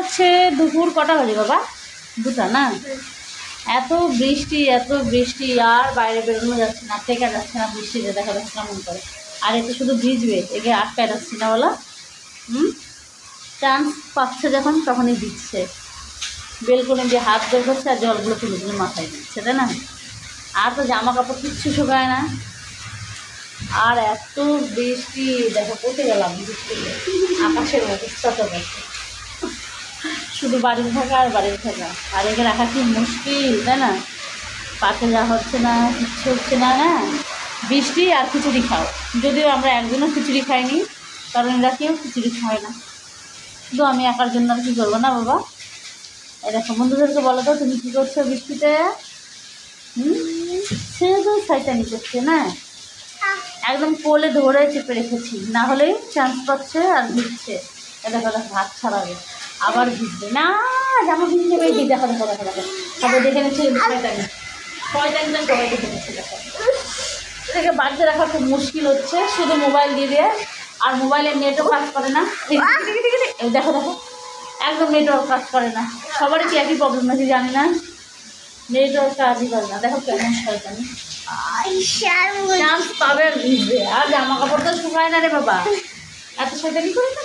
হচ্ছে দুপুর কটা বাজে বাবা? 2টা না? এত বৃষ্টি আর বাইরে বেরোনো যাচ্ছে না, টেকা যাচ্ছে না বৃষ্টিতে, দেখা যাচ্ছে কেমন করে। আর এতে শুধু ভিজবে, একে আটকায় যাচ্ছি না বলো। চান্স পাচ্ছে যখন তখনই দিচ্ছে, বেলকনি দিয়ে হাত বের করছে আর জলগুলো তুলে তুলে মাথায় দিচ্ছে, তাই না? আর তো জামা কাপড় কিচ্ছু শুকায় না। আর এত বৃষ্টি, দেখো পড়তে গেলাম বৃষ্টিতে, আকাশের অবস্থা তো দেখো, শুধু বাড়িতে থাকা আর বাড়িতে থাকা, আর একে রাখা কি মুশকিল, তাই না? পাশে যাওয়া হচ্ছে না, কিচ্ছু হচ্ছে না। না বৃষ্টি আর খিচুড়ি খাও, যদিও আমরা একদিনও খিচুড়ি খাইনি, কারণ এরা কেউ খিচুড়ি খায় না, শুধু আমি একার জন্য আর কী করবো না বাবা। এই দেখো বন্ধুদেরকে বলো তো তুমি কী করছো বৃষ্টিতে? সে তো শয়তানি করছে না, একদম কোলে ধরে চেপে রেখেছি, না হলেই চান্স পাচ্ছে আর ভিজছে। দেখো দেখো হাত ছাড়াবে, আবার ভিজবে না, জামা ভিজে যাবে। এই দেখো দেখো দেখো দেখো, সবাই দেখে নিচ্ছে শয়তানি, শয়তানিটা সবাই দেখে নিচ্ছে। দেখো এটাকে বাড়িতে রাখা খুব মুশকিল হচ্ছে, শুধু মোবাইল দিয়ে দিয়ে, আর মোবাইলের নেটও কাজ করে না। এই দেখো দেখো একদম নেটওয়ার্ক কাজ করে না, সবারই কি একই প্রবলেম আছে জানি না, নেটওয়ার্ক কাজই করে না। দেখো কেমন শয়তানি, চান্স পাবে আর ভিজবে, আর জামা কাপড় তো শুকায় না রে বাবা, এত শয়তানি করে না।